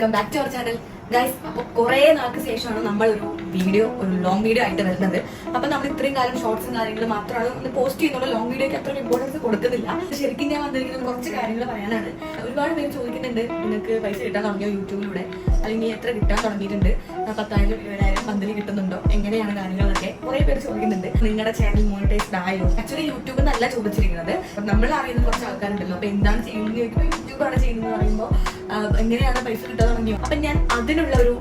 Welcome back to our channel guys. അപ്പോൾ കുറേ നാൾക്ക് ശേഷമാണ് നമ്മൾ ഒരു ലോങ് വീഡിയോ ആയിട്ട് വരുന്നത്. അപ്പൊ നമ്മൾ ഇത്രയും കാലം ഷോർട്സും കാര്യങ്ങളും മാത്രമാണ് ഒന്ന് പോസ്റ്റ് ചെയ്യുന്നുള്ള ലോങ് വീഡിയോക്ക് അത്ര ഇമ്പോർട്ടൻസ് കൊടുക്കുന്നില്ല. ശരിക്കും ഞാൻ വന്നിരിക്കുന്ന കുറച്ച് കാര്യങ്ങൾ പറയാനാണ്. ഒരുപാട് പേര് ചോദിക്കുന്നുണ്ട്, നിങ്ങൾക്ക് പൈസ കിട്ടാൻ തുടങ്ങിയോ യൂട്യൂബിലൂടെ, അല്ലെങ്കിൽ എത്ര കിട്ടാൻ തുടങ്ങിയിട്ടുണ്ട്, 10,000 20,000 മന്ത്ലി കിട്ടുന്നുണ്ടോ, എങ്ങനെയാണ് കാര്യങ്ങളൊക്കെ കുറെ പേര് ചോദിക്കുന്നുണ്ട്. നിങ്ങളുടെ ചാനൽ മോണിറ്റൈസ്ഡ് ആയോ? ആക്ച്വലി യൂട്യൂബ് നല്ല ചോദിച്ചിരിക്കുന്നത്. നമ്മൾ അറിയുന്ന കുറച്ച് ആൾക്കാരുണ്ടല്ലോ, അപ്പൊ എന്താണ് ചെയ്യുന്നത് ചോദിക്കുമ്പോൾ യൂട്യൂബാണ് ചെയ്യുന്നത് പറയുമ്പോൾ എങ്ങനെയാണ് പൈസ കിട്ടാൻ തുടങ്ങിയോ. അപ്പൊ ഞാൻ അതിനുള്ള ഒരു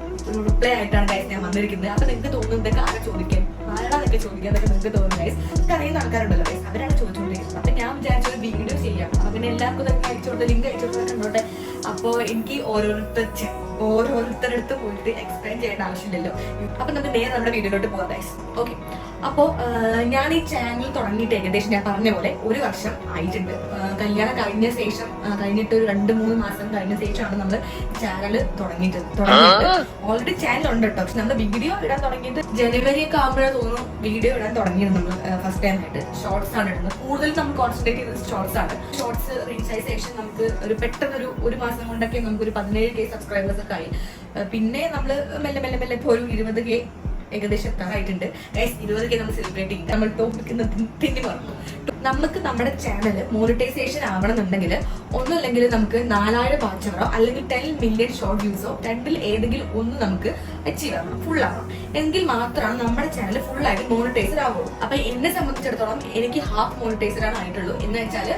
റിപ്ലൈ ആയിട്ടാണ് ഗൈസ് ഞാൻ വന്നിരിക്കുന്നത്. അപ്പൊ നിങ്ങൾക്ക് തോന്നുന്നതൊക്കെ ആരെ ചോദിക്കാൻ, ആരാന്നൊക്കെ ചോദിക്കാന്നൊക്കെ നിങ്ങൾക്ക് തോന്നുന്നു ഗൈസ്. നിങ്ങൾക്ക് അറിയുന്ന ആൾക്കാരുണ്ടല്ലോ ഗൈസ്, അവരാണ് ചോദിച്ചുകൊണ്ടിരിക്കുന്നത്. അപ്പൊ ഞാൻ വിചാരിച്ചൊരു വീഡിയോ ചെയ്യാം. അപ്പൊ പിന്നെ എല്ലാവർക്കും ഇതൊക്കെ അയച്ചോട്ടെ, ലിങ്ക് അയച്ചോട്ടെ കണ്ടോട്ടെ. അപ്പോൾ എനിക്ക് ഓരോരുത്തരടുത്ത് പോയിട്ട് എക്സ്പ്ലെയിൻ ചെയ്യേണ്ട ആവശ്യമില്ലല്ലോ. അപ്പൊ നമുക്ക് നേരെ നമ്മുടെ വീഡിയോയിലോട്ട് പോകാം ഗൈസ്. ഓക്കെ, അപ്പോൾ ഞാൻ ഈ ചാനൽ തുടങ്ങിയിട്ട് ഏകദേശം ഞാൻ പറഞ്ഞ പോലെ 1 വർഷം ആയിട്ടുണ്ട്. കല്യാണം കഴിഞ്ഞ ശേഷം, കഴിഞ്ഞിട്ട് ഒരു 2-3 മാസം കഴിഞ്ഞ ശേഷമാണ് നമ്മൾ ചാനൽ തുടങ്ങിയിട്ട്. ഓൾറെഡി ചാനൽ ഉണ്ട് കേട്ടോ, പക്ഷെ നമ്മൾ വീഡിയോ ഇടാൻ തുടങ്ങിയിട്ട് ജനുവരി ഒക്കെ ആകുമ്പോഴേ തോന്നുന്നു വീഡിയോ ഇടാൻ തുടങ്ങിയത്. നമ്മൾ ഫസ്റ്റ് ടൈം ആയിട്ട് ഷോർട്സ് ആണ് ഇടുന്നത്. കൂടുതൽ നമ്മൾ കോൺസെൻട്രേറ്റ് ചെയ്തത് ഷോർട്സ് ആണ്. ഷോർട്സ് റീച്ച് ആയ ശേഷം നമുക്ക് പെട്ടെന്ന് ഒരു മാസം കൊണ്ടൊക്കെ നമുക്കൊരു 17K സബ്സ്ക്രൈബേഴ്സ് ഒക്കെ ആയി. പിന്നെ നമ്മൾ മെല്ലെ മെല്ലെ മെല്ലെ ഇപ്പോൾ ഒരു 20K ഏകദേശം എത്താറായിട്ടുണ്ട്. 20K നമ്മൾ സെലിബ്രേറ്റ് ചെയ്യും. നമ്മൾ ടോപ്പിക്കുന്ന തിന്നി പറഞ്ഞു. നമുക്ക് നമ്മുടെ ചാനൽ മോണിറ്റൈസേഷൻ ആവണമെന്നുണ്ടെങ്കിൽ ഒന്നല്ലെങ്കിൽ നമുക്ക് 4000 വാച്ച് അവറോ അല്ലെങ്കിൽ 10 മില്യൺ ഷോർട്ട് വ്യൂസോ രണ്ടിൽ ഏതെങ്കിലും ഒന്ന് നമുക്ക് അച്ചീവ് ആവണം, ഫുൾ ആവണം. എങ്കിൽ മാത്രമാണ് നമ്മുടെ ചാനൽ ഫുൾ ആയിട്ട് മോണിറ്റൈസ്ഡ് ആവുള്ളൂ. അപ്പൊ എന്നെ സംബന്ധിച്ചിടത്തോളം എനിക്ക് ഹാഫ് മോണിറ്റൈസ്ഡ് ആണ് ആയിട്ടുള്ളൂ. എന്ന് വെച്ചാൽ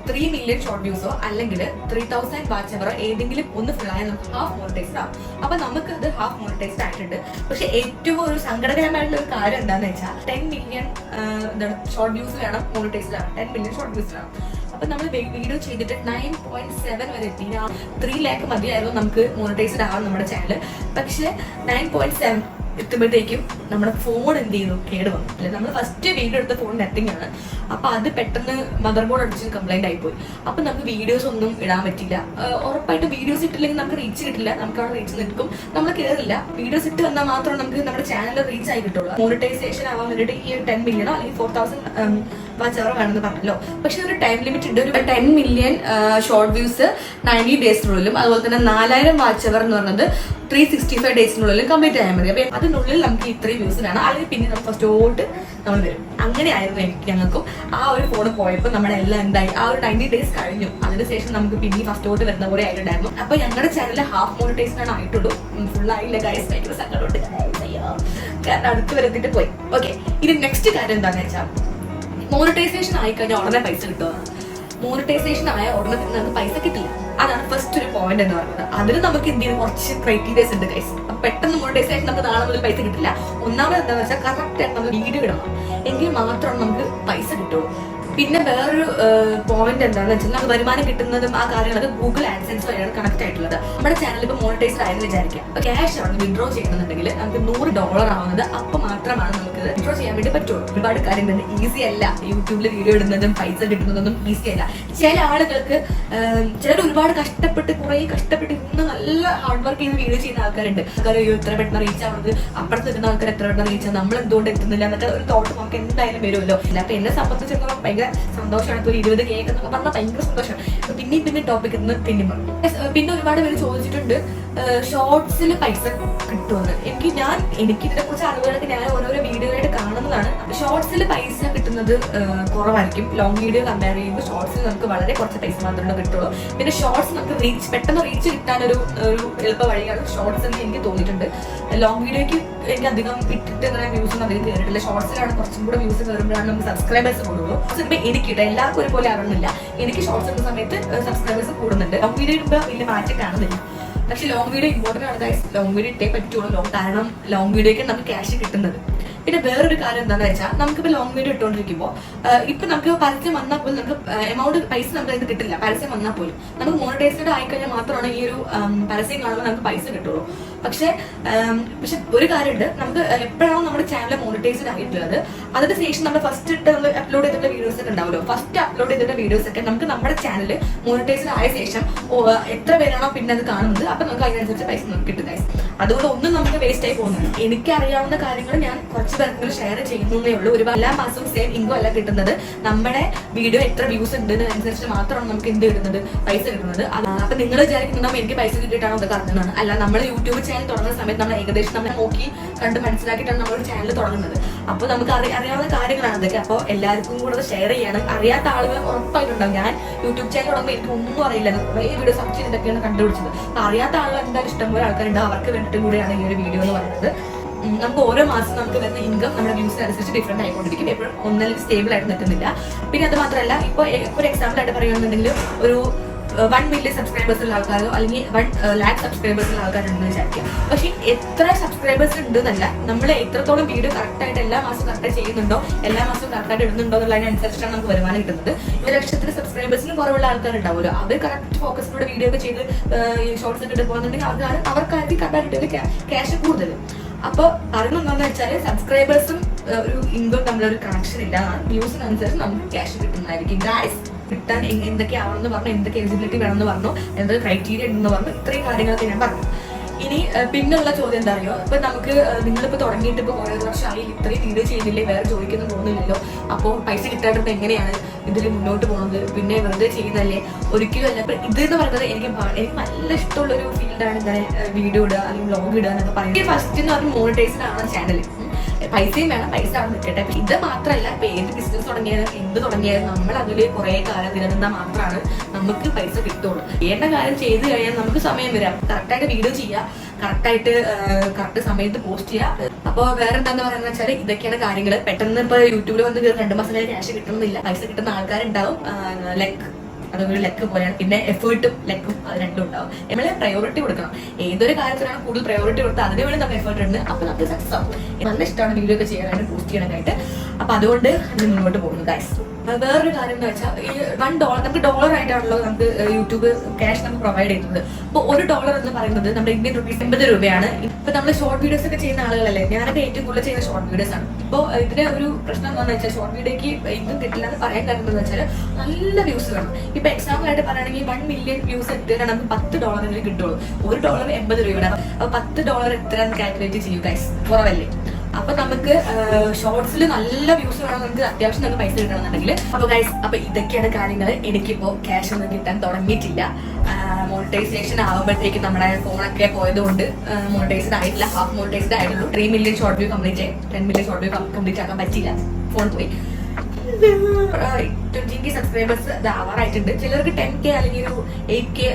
3 മില്യൺ ഷോർട്ട് വ്യൂസോ അല്ലെങ്കിൽ 3000 വാച്ച് അവറോ ഏതെങ്കിലും ഒന്ന് ഫുൾ ആയാൽ നമുക്ക് ഹാഫ് മോണിറ്റൈസ്ഡ് ആവും. അപ്പൊ നമുക്ക് അത് ഹാഫ് മോണിറ്റൈസ്ഡ് ആയിട്ടുണ്ട്. പക്ഷെ ഏറ്റവും ഒരു സങ്കടകരമായിട്ടുള്ള ഒരു കാര്യം എന്താണെന്ന് വെച്ചാൽ 10 മില്യൺ ഷോർട്ട് വ്യൂസ് വേണം മോണിറ്റൈസ്ഡ് ആണ്. 10 മില്യൺ ഷോർട്ട് വ്യൂസ് വേണം. അപ്പൊ നമ്മൾ വീഡിയോ ചെയ്തിട്ട് 9.7 വരെ എത്തി. 3 ലാക്ക് മതിയായിരുന്നു നമുക്ക് മോണിറ്റൈസ്ഡ് ആവാൻ നമ്മുടെ ചാനൽ. പക്ഷെ 9.7 എത്തുമ്പോഴത്തേക്കും നമ്മുടെ ഫോൺ എന്ത് ചെയ്തു, കേട് വന്നു. അല്ലെ, നമ്മൾ ഫസ്റ്റ് വീഡിയോ എടുത്ത ഫോൺ നത്തിങ് ആണ്. അപ്പൊ അത് പെട്ടെന്ന് മദർ ബോർഡ് അടിച്ച് കംപ്ലൈന്റ് ആയിപ്പോയി. അപ്പൊ നമുക്ക് വീഡിയോസ് ഒന്നും ഇടാൻ പറ്റില്ല. ഉറപ്പായിട്ട് വീഡിയോസ് ഇട്ടില്ലെങ്കിൽ നമുക്ക് റീച്ച് കിട്ടില്ല. നമുക്ക് അവിടെ റീച്ച് നിൽക്കും, നമ്മൾ കയറില്ല. വീഡിയോസ് ഇട്ട് വന്നാൽ മാത്രം നമുക്ക് നമ്മുടെ ചാനൽ റീച്ച് ആയി കിട്ടുള്ളൂ. മോണിറ്റൈസേഷൻ ആവാൻ വേണ്ടിയിട്ട് ഈ 10 മില്യണോ അല്ലെങ്കിൽ 4000 വാച്ച് അവർ വേണമെന്ന് പറഞ്ഞല്ലോ. പക്ഷെ ഒരു ടൈം ലിമിറ്റ് ഉണ്ട്. ഒരു 10 മില്യൺ ഷോർട്ട് വ്യൂസ് 90 ഡേയ്സിനുള്ളിലും, അതുപോലെ തന്നെ 4000 വാച്ച് അവർ എന്ന് പറയുന്നത് 365 ഡേയ്സിനുള്ളിൽ കംപ്ലീറ്റ് ആയാൽ മതി. അപ്പൊ അതിനുള്ളിൽ നമുക്ക് ഇത്രയും വ്യൂസ് വേണം, അല്ലെങ്കിൽ പിന്നെ നമ്മൾ ഫസ്റ്റോട്ട് നമ്മൾ വരും. അങ്ങനെയായിരുന്നു ഞങ്ങൾക്കും. ആ ഒരു ഫോൺ പോയപ്പോൾ നമ്മുടെ എല്ലാം എന്തായി, ആ ഒരു 90 ഡേയ്സ് കഴിഞ്ഞു. അതിനുശേഷം നമുക്ക് പിന്നെ ഫസ്റ്റോട്ട് വരുന്ന പോലെ ആയിട്ടുണ്ടായിരുന്നു. അപ്പൊ ഞങ്ങളുടെ ചാനലിൽ ഹാഫ് മോണിറ്റൈസ്ഡ് ആണ് ആയിട്ടുള്ളൂ, ഫുൾ ആയില്ല ഗൈസ്. ഭയങ്കര സങ്കടമുണ്ട് കാരണം അടുത്ത് വരത്തിട്ട് പോയി. ഓക്കെ, ഇനി നെക്സ്റ്റ് കാര്യം എന്താണെന്ന് വെച്ചാൽ മോണിറ്റൈസേഷൻ ആയിക്കഴിഞ്ഞാൽ ഉടനെ പൈസ കിട്ടുമെന്നാണ്. മോണിറ്റൈസേഷൻ ആയ ഉടനെ തന്നെ നമുക്ക് പൈസ കിട്ടില്ല. അതാണ് ഫസ്റ്റ് ഒരു പോയിന്റ് എന്ന് പറയുന്നത്. അതിന് നമുക്ക് എന്ത് ചെയ്യുന്ന കുറച്ച് ക്രൈറ്റീരിയസ് ഉണ്ട് ഗൈസ്. പെട്ടെന്ന് മോണിറ്റൈസേഷൻ നമുക്ക് നാളെ മുതൽ പൈസ കിട്ടില്ല. ഒന്നാമത് എന്താണെന്ന് വെച്ചാൽ കറക്റ്റ് ആയിട്ട് നമ്മൾ വീഡിയോ ഇടണം, എങ്കിൽ മാത്രമാണ് നമുക്ക് പൈസ കിട്ടുള്ളൂ. പിന്നെ വേറൊരു പോയിന്റ് എന്താണെന്ന് വെച്ചാൽ നമുക്ക് വരുമാനം കിട്ടുന്നതും ആ കാര്യങ്ങളൊക്കെ ഗൂഗിൾ ആഡ്സെൻസ് വഴിയാണ് കണക്ട് ആയിട്ടുള്ളത്. നമ്മുടെ ചാനൽ ഇപ്പോൾ മോണിറ്റൈസ്ഡ് ആയെന്ന് വിചാരിക്കാം. അപ്പൊ ക്യാഷ് ആണ് വിഡ്രോ ചെയ്യുന്നുണ്ടെങ്കിൽ നമുക്ക് $100 ആവുന്നത് അപ്പൊ മാത്രമാണ് നമുക്ക് വിഡ്രോ ചെയ്യാൻ വേണ്ടി പറ്റുള്ളൂ. ഒരുപാട് കാര്യം തന്നെ ഈസി അല്ല. യൂട്യൂബിൽ വീഡിയോ ഇടുന്നതും പൈസ കിട്ടുന്നതൊന്നും ഈസി അല്ല. ചില ആളുകൾക്ക് ചിലർ ഒരുപാട് കഷ്ടപ്പെട്ട് ഇന്ന് നല്ല ഹാർഡ് വർക്ക് ചെയ്ത് വീഡിയോ ചെയ്യുന്ന ആൾക്കാരുണ്ട്. എത്ര പെട്ടെന്ന് റീച്ച് ആവുന്നത്, അപ്പുറത്ത് നിൽക്കുന്ന ആൾക്കാർ എത്ര പെട്ടെന്ന് റീച്ച് ആവുന്നത്, നമ്മൾ എന്തുകൊണ്ട് എത്തുന്നില്ല എന്നൊക്കെ ഒരു തോട്ട് നമുക്ക് എന്തായാലും വരുമല്ലോ. അപ്പൊ എന്നെ സംബന്ധിച്ചിടത്തോളം ഭയങ്കര സന്തോഷമാണ്. ഒരു 20K എന്നൊക്കെ പറഞ്ഞാൽ ഭയങ്കര സന്തോഷമാണ്. പിന്നെ ടോപ്പിക് തിന്നി പറഞ്ഞു. പിന്നെ ഒരുപാട് പേര് ചോദിച്ചിട്ടുണ്ട് ഷോർട്സിൽ പൈസ കിട്ടുമെന്ന്. എനിക്ക് ഇതിനെ കുറിച്ച് അറിവുകളൊക്കെ ഞാൻ ഓരോരോ വീഡിയോയിലായിട്ട് കാണുന്നതാണ്. ഷോർട്സിൽ പൈസ കിട്ടുന്നത് കുറവായിരിക്കും. ലോങ് വീഡിയോ കമ്പയർ ചെയ്യുമ്പോൾ ഷോർട്സിൽ നമുക്ക് വളരെ കുറച്ച് പൈസ മാത്രമേ കിട്ടുള്ളൂ. പിന്നെ ഷോർട്സ് നമുക്ക് പെട്ടെന്ന് റീച്ച് കിട്ടാനൊരു എളുപ്പ വഴിയാണ് ഷോർട്സ് എന്ന് എനിക്ക് തോന്നിയിട്ടുണ്ട്. ലോങ് വീഡിയോയ്ക്ക് എനിക്ക് അധികം ഇട്ടിട്ട് അങ്ങനെ വ്യൂസൊന്നും അധികം കയറിയിട്ടില്ല. ഷോർട്സിലാണ് കുറച്ചും കൂടെ വ്യൂസ് കയറുമ്പോഴാണ് നമുക്ക് സബ്സ്ക്രൈബേഴ്സ് കൂടുള്ളൂ. എനിക്കിട്ട് എല്ലാവർക്കും ഒരുപോലെ ആവണമെന്നില്ല. എനിക്ക് ഷോർട്സ് ഇടുന്ന സമയത്ത് സബ്സ്ക്രൈബേഴ്സ് കൂടുന്നുണ്ട്. ലോങ് വീഡിയോ ഇടുമ്പോൾ വലിയ മാറ്റം കാണുന്നില്ല. പക്ഷെ ലോങ് വീഡിയോ ഇമ്പോർട്ടൻ്റ് ആണ് ഗൈസ്. ലോങ് വീഡിയോ ഇട്ടേ പറ്റുള്ളൂ. കാരണം ലോങ് വീഡിയോയ്ക്ക് നമുക്ക് ക്യാഷ് കിട്ടുന്നത്. പിന്നെ വേറൊരു കാര്യം എന്താണെന്ന് വെച്ചാൽ നമുക്കിപ്പോൾ ലോങ് വീഡിയോ ഇട്ടുകൊണ്ടിരിക്കുമ്പോൾ ഇപ്പൊ നമുക്ക് പരസ്യം വന്നാൽ പോലും നമുക്ക് എമൗണ്ട് പൈസ നമുക്ക് അതിന് കിട്ടില്ല. പരസ്യം വന്നാൽ പോലും നമുക്ക് മോണിറ്റൈസ്ഡ് ആയിക്കഴിഞ്ഞാൽ മാത്രമാണ് ഈ ഒരു പരസ്യം കാണുമ്പോൾ നമുക്ക് പൈസ കിട്ടുള്ളൂ. പക്ഷെ ഒരു കാര്യമുണ്ട്, നമുക്ക് എപ്പോഴാണ് നമ്മുടെ ചാനൽ മോണിറ്റൈസ്ഡ് ആയിട്ടുള്ളത് അതിന് ശേഷം നമ്മൾ ഫസ്റ്റ് ഇട്ട് നമ്മൾ അപ്ലോഡ് ചെയ്തിട്ടുള്ള വീഡിയോസ് ഒക്കെ ഉണ്ടാവുമല്ലോ, ഫസ്റ്റ് അപ്ലോഡ് ചെയ്തിട്ടുള്ള വീഡിയോസ് ഒക്കെ നമുക്ക് നമ്മുടെ ചാനൽ മോണിറ്റൈസ്ഡ് ആയ ശേഷം എത്ര പേരാണോ പിന്നെ അത് കാണുന്നത് അപ്പൊ നമുക്ക് അതിനനുസരിച്ച് പൈസ കിട്ടും ഗൈസ്. അതുകൊണ്ട് ഒന്നും നമുക്ക് വേസ്റ്റ് ആയി പോകുന്നില്ല. എനിക്കറിയാവുന്ന കാര്യങ്ങൾ ഞാൻ കുറച്ച് പേർക്ക് ഷെയർ ചെയ്യുന്നേ ഉള്ളൂ. ഒരു എല്ലാ മാസവും സെയിം ഇൻകം അല്ല കിട്ടുന്നത്. നമ്മുടെ വീഡിയോ എത്ര വ്യൂസ് ഉണ്ട് അനുസരിച്ച് മാത്രമാണ് നമുക്ക് എന്ത് കിട്ടുന്നത്, പൈസ കിട്ടുന്നത്. അപ്പൊ നിങ്ങൾ വിചാരിക്കുന്നുണ്ടാവും എനിക്ക് പൈസ കിട്ടിയിട്ടാണോ അത് പറഞ്ഞതാണ്. അല്ല, നമ്മൾ യൂട്യൂബ് ചാനൽ തുടങ്ങുന്ന സമയത്ത് നമ്മൾ ഏകദേശം നമ്മൾ നോക്കി കണ്ട് മനസ്സിലാക്കിയിട്ടാണ് നമ്മൾ ചാനൽ തുടങ്ങുന്നത്. അപ്പൊ നമുക്ക് അറിയാവുന്ന കാര്യങ്ങളാണ് അതൊക്കെ. അപ്പോൾ എല്ലാവർക്കും കൂടെ ഷെയർ ചെയ്യണം. അറിയാത്ത ആളുകൾ ഉറപ്പായിട്ടുണ്ടാവും. ഞാൻ യൂട്യൂബ് ചാനൽ തുടങ്ങുമ്പോൾ എനിക്ക് ഒന്നും അറിയില്ല, കുറേ വീഡിയോ സെർച്ച് ചെയ്തിട്ടൊക്കെയാണ് കണ്ടുപിടിച്ചത്. അപ്പൊ അറിയാത്ത ആളുകൾ എന്തായാലും ഇഷ്ടംപോലെ ആൾക്കാരുണ്ട്, അവർക്ക് വേണ്ടിയിട്ടും കൂടെയാണ് ഈ ഒരു വീഡിയോ എന്ന് പറയുന്നത്. നമുക്ക് ഓരോ മാസം നമുക്ക് വരുന്ന ഇൻകം നമ്മുടെ വ്യൂസിനനുസരിച്ച് ഡിഫറെന്റ് ആയിക്കൊണ്ടിരിക്കും. എപ്പോഴും ഒന്നിലും സ്റ്റേബിൾ ആയിട്ട് നിൽക്കുന്നില്ല. പിന്നെ അത് മാത്രമല്ല, ഇപ്പൊ ഒരു എക്സാമ്പിൾ ആയിട്ട് പറയുകയാണെന്നുണ്ടെങ്കിൽ ഒരു 1 മില്യൺ സബ്സ്ക്രൈബേഴ്സ് ഉള്ള ആൾക്കാരോ അല്ലെങ്കിൽ 1 lakh സബ്സ്ക്രൈബേഴ്സ് ഉള്ള ആൾക്കാരുണ്ടെന്ന് വിചാരിക്കുക. പക്ഷെ എത്ര സബ്സ്ക്രൈബേഴ്സ് ഉണ്ടെന്നല്ല, നമ്മൾ എത്രത്തോളം വീഡിയോ കറക്റ്റായിട്ട് എല്ലാ മാസവും കറക്റ്റായിട്ട് ചെയ്യുന്നുണ്ടോ, എല്ലാ മാസവും കറക്റ്റായിട്ട് ഇടുന്നുണ്ടോ എന്നുള്ളതിനനുസരിച്ചാണ് നമുക്ക് വരുമാനം കിട്ടുന്നത്. 1 ലക്ഷത്തിന് സബ്സ്ക്രൈബേഴ്സിന് കുറവുള്ള ആൾക്കാരുണ്ടാവുമല്ലോ, അവർ കറക്റ്റ് ഫോക്കസിലൂടെ വീഡിയോ ഒക്കെ ചെയ്ത് ഷോർട്സ് ഒക്കെ ഇട്ട് പോകുന്നുണ്ടെങ്കിൽ അവർക്കായിരിക്കും കറക്റ്റായിട്ട് ക്യാഷ് കൂടുതൽ. അപ്പൊ പറയുന്നത് എന്താണെന്ന് വെച്ചാൽ സബ്സ്ക്രൈബേഴ്സും ഒരു ഇൻകം തമ്മിലൊരു കണക്ഷൻ ഇല്ല. വ്യൂസിനനുസരിച്ച് നമുക്ക് ക്യാഷ് കിട്ടുന്നതായിരിക്കും ഗൈസ്. കിട്ടാൻ എന്തൊക്കെ ആവണമെന്ന് പറഞ്ഞു, എന്തൊക്കെ എലിജിബിലിറ്റി വേണമെന്ന് പറഞ്ഞു, എന്തൊക്കെ ക്രൈറ്റീരിയ ഉണ്ടെന്ന് പറഞ്ഞു, ഇത്രയും കാര്യങ്ങളൊക്കെ ഞാൻ പറഞ്ഞു. ഇനി പിന്നുള്ള ചോദ്യം എന്താ അറിയോ, ഇപ്പൊ നമുക്ക് നിങ്ങളിപ്പോ തുടങ്ങിയിട്ട് ഇപ്പൊ കുറെ വർഷമായി ഇത്രയും വീഡിയോ ചെയ്യുന്നില്ലേ, വേറെ ജോലിക്കൊന്നും പോകുന്നില്ലല്ലോ, അപ്പോൾ പൈസ കിട്ടാണ്ട് എങ്ങനെയാണ് ഇതിൽ മുന്നോട്ട് പോകുന്നത്, പിന്നെ വെറുതെ ചെയ്യുന്നതല്ലേ? ഒരിക്കലും അല്ല. ഇപ്പൊ ഇതെന്ന് പറയുന്നത് എനിക്ക് നല്ല ഇഷ്ടമുള്ളൊരു ഫീൽഡാണ് ഇങ്ങനെ വീഡിയോ ഇടുക അല്ലെങ്കിൽ വ്ലോഗ് ഇടുക എന്നൊക്കെ പറയുന്നത്. ഫസ്റ്റ് എന്ന് പറഞ്ഞാൽ മോണിറ്റൈസ്ഡ് ആണ് ചാനൽ. പൈസയും വേണം, പൈസ അവിടെ നിൽക്കട്ടെ. ഇത് മാത്രമല്ല, ഇപ്പൊ ഏത് ബിസിനസ് തുടങ്ങിയാലും എന്ത് തുടങ്ങിയാലും നമ്മൾ അതിൽ കുറെ കാലം നിലനിന്നാൽ മാത്രമാണ് നമുക്ക് പൈസ കിട്ടുള്ളൂ. ചെയ്യേണ്ട കാര്യം ചെയ്ത് കഴിഞ്ഞാൽ നമുക്ക് സമയം വരാം. കറക്റ്റായിട്ട് വീഡിയോ ചെയ്യുക, കറക്റ്റ് സമയത്ത് പോസ്റ്റ് ചെയ്യുക. അപ്പൊ വേറെ എന്താന്ന് പറയുന്നത് വെച്ചാൽ ഇതൊക്കെയാണ് കാര്യങ്ങൾ. പെട്ടെന്ന് ഇപ്പൊ യൂട്യൂബിൽ വന്ന് 2 മാസം കഴിഞ്ഞ് ക്യാഷ് കിട്ടുന്നില്ല, പൈസ കിട്ടുന്ന ആൾക്കാരുണ്ടാവും. അതൊരു ലെക്ക് പോലെയാണ്. പിന്നെ എഫേർട്ടും ലെക്കും അത് രണ്ടും ഉണ്ടാവും. നമ്മളെ പ്രയോറിറ്റി കൊടുക്കണം. ഏതൊരു കാര്യത്തിനാണ് കൂടുതൽ പ്രയോറിറ്റി കൊടുത്താൽ അതിന് വേണ്ടി നമുക്ക് എഫേർട്ട് ഉണ്ട്, അപ്പൊ നമുക്ക് സക്സസ് ആവും. നല്ല ഇഷ്ടമാണ് വീഡിയോ ഒക്കെ ചെയ്യാനായിട്ട്, പോസ്റ്റ് ചെയ്യാനായിട്ട്. അപ്പൊ അതുകൊണ്ട് ഇത് മുന്നോട്ട് പോകുന്നു ഗൈസ്. വേറൊരു കാര്യം എന്ന് വെച്ചാൽ ഈ $1 നമുക്ക് ഡോളർ ആയിട്ടാണല്ലോ നമുക്ക് യൂട്യൂബ് ക്യാഷ് നമുക്ക് പ്രൊവൈഡ് ചെയ്യുന്നത്. അപ്പോൾ $1 എന്ന് പറയുന്നത് നമ്മുടെ ഇന്ത്യൻ റുപ്പീസ് 80 രൂപയാണ്. ഇപ്പൊ നമ്മൾ ഷോർട്ട് വീഡിയോസ് ഒക്കെ ചെയ്യുന്ന ആളുകളല്ലേ, ഞാനൊക്കെ ഏറ്റവും കൂടുതൽ ചെയ്യുന്ന ഷോർട്ട് വീഡിയോസ് ആണ്. ഇപ്പോൾ ഇതിന്റെ ഒരു പ്രശ്നം എന്താണെന്ന് വെച്ചാൽ ഷോർട്ട് വീഡിയോക്ക് ഇതും കിട്ടില്ല എന്ന് പറയാൻ കാരണം എന്ന് വെച്ചാൽ നല്ല വ്യൂസ് വേണം. ഇപ്പൊ എക്സാമ്പിൾ ആയിട്ട് പറയുകയാണെങ്കിൽ 1 മില്യൺ വ്യൂസ് എത്തിയാൽ നമുക്ക് $10 കിട്ടുള്ളൂ. $1 80 രൂപയാണ്. അപ്പൊ $10 എത്രയാണെന്ന് കാൽക്കുലേറ്റ് ചെയ്യൂ ഗൈസ്, കുറവല്ലേ? അപ്പൊ നമുക്ക് ഷോർട്സിൽ നല്ല വ്യൂസ് വേണം, നമുക്ക് അത്യാവശ്യം നമുക്ക് പൈസ കിട്ടണമെന്നുണ്ടെങ്കിൽ. അപ്പൊ ഗൈസ്, അപ്പൊ ഇതൊക്കെയാണ് കാര്യങ്ങൾ. എനിക്കിപ്പോ ക്യാഷ് ഒന്നും കിട്ടാൻ തുടങ്ങിയിട്ടില്ല. മോണിറ്റൈസേഷൻ ആകുമ്പോഴത്തേക്ക് നമ്മുടെ ഫോണൊക്കെ പോയതുകൊണ്ട് മോണിറ്റൈസ്ഡ് ആയിട്ടില്ല, ഹാഫ് മോണിറ്റൈസ്ഡ് ആയിട്ടുള്ളൂ. 3 മില്യൺ ഷോർട്ട് വ്യൂ കംപ്ലീറ്റ് ആയി, 10 മില്യൺ ഷോർട്ട് വ്യൂ കംപ്ലീറ്റ് ആക്കാൻ പറ്റില്ല, ഫോൺ പോയി. 20K subscribers ആവാറായിട്ടുണ്ട്. ചിലർക്ക് 10K അല്ലെങ്കിൽ ഒരു 8K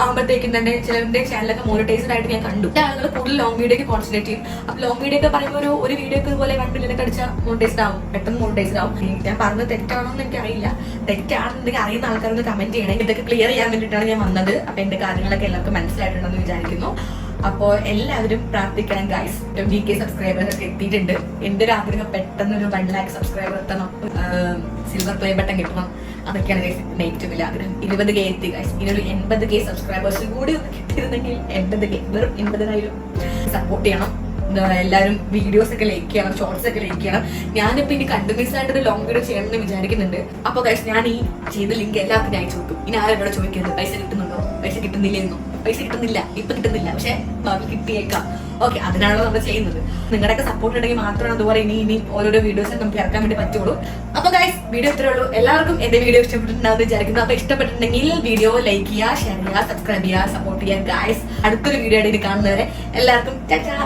ആകുമ്പോഴത്തേക്കും തന്നെ ചിലരുടെ ചാനലൊക്കെ മോണിറ്റൈസ്ഡ് ആയിട്ട് ഞാൻ കണ്ടു. ആളുകൾ കൂടുതൽ ലോങ് വീഡിയോക്ക് കോൺസെൻട്രേറ്റ് ചെയ്യും. അപ്പൊ ലോങ് വീഡിയോ ഒക്കെ പറയുമ്പോൾ ഒരു വീഡിയോക്ക് ഇതുപോലെ 1 മില്യൺ അടിച്ചാൽ മോണിറ്റൈസ്ഡ് ആവും, പെട്ടെന്ന് മോണിറ്റൈസ്ഡ് ആവും. ഞാൻ പറഞ്ഞത് തെറ്റാണോ എന്ന് എനിക്ക് അറിയില്ല. തെറ്റാണെന്നുണ്ടെങ്കിൽ അറിയുന്ന ആൾക്കാരൊന്ന് കമന്റ് ചെയ്യണം. ഇതൊക്കെ ക്ലിയർ ചെയ്യാൻ വേണ്ടിയിട്ടാണ് ഞാൻ വന്നത്. അപ്പൊ എന്റെ കാര്യങ്ങളൊക്കെ എല്ലാവർക്കും മനസ്സിലായിട്ടുണ്ടെന്ന് വിചാരിക്കുന്നു. അപ്പോൾ എല്ലാവരും പ്രാർത്ഥിക്കണം ഗൈസ്. 20K സബ്സ്ക്രൈബേഴ്സ് ഒക്കെ എത്തിയിട്ടുണ്ട്. എന്റെ ഒരു ആഗ്രഹം പെട്ടെന്ന് ഒരു 1 lakh സബ്സ്ക്രൈബർ എത്തണം, സിൽവർ പ്ലേ ബട്ടൺ കിട്ടണം. അതൊക്കെയാണ് ഗൈസ് എന്റെ ഏറ്റവും വലിയ ആഗ്രഹം. 20K എത്തി ഗൈസ്. ഇനി ഒരു 80K സബ്സ്ക്രൈബേഴ്സ് കൂടി ഒന്ന് കിട്ടിയിരുന്നെങ്കിൽ 80K, വെറും 80,000 സപ്പോർട്ട് ചെയ്യണം. എല്ലാവരും വീഡിയോസ് ഒക്കെ ലൈക്ക് ചെയ്യണം, ഷോർട്സ് ഒക്കെ ലൈക്ക് ചെയ്യണം. ഞാനിപ്പോ ഇനി കണ്ടിന്യൂസ് ആയിട്ട് ഒരു ലോങ് വീഡിയോ ചെയ്യണമെന്ന് വിചാരിക്കുന്നുണ്ട്. അപ്പൊ ഗൈസ്, ഞാൻ ഈ ചെയ്ത ലിങ്ക് എല്ലാവർക്കും അയച്ചു കൊടുക്കും. ഇനി ആരും ഇവിടെ ചോദിക്കരുത് പൈസ കിട്ടുന്നുണ്ടോ, പൈസ കിട്ടുന്നില്ലെന്നോ. പൈസ കിട്ടുന്നില്ല, ഇപ്പൊ കിട്ടുന്നില്ല, പക്ഷെ ഭാവി കിട്ടിയേക്കാം. ഓക്കെ, അതിനാണല്ലോ നമ്മൾ ചെയ്യുന്നത്. നിങ്ങളുടെയൊക്കെ സപ്പോർട്ട് ഉണ്ടെങ്കിൽ മാത്രമാണ് അതുപോലെ ഇനി ഓരോരോ വീഡിയോസ് നമുക്ക് ഇറക്കാൻ വേണ്ടി പറ്റുള്ളൂ. അപ്പൊ ഗൈസ്, വീഡിയോ ഇത്രേ ഉള്ളൂ. എല്ലാവർക്കും എന്റെ വീഡിയോ ഇഷ്ടപ്പെട്ടിട്ടുണ്ടാവും വിചാരിക്കുന്നു. അപ്പൊ ഇഷ്ടപ്പെട്ടിട്ടുണ്ടെങ്കിൽ വീഡിയോ ലൈക്ക് ചെയ്യുക, ഷെയർ ചെയ്യുക, സബ്സ്ക്രൈബ് ചെയ്യുക, സപ്പോർട്ട് ചെയ്യുക ഗൈസ്. അടുത്തൊരു വീഡിയോ ആയിട്ട് കാണുന്നവരെ എല്ലാവർക്കും ടാറ്റാ.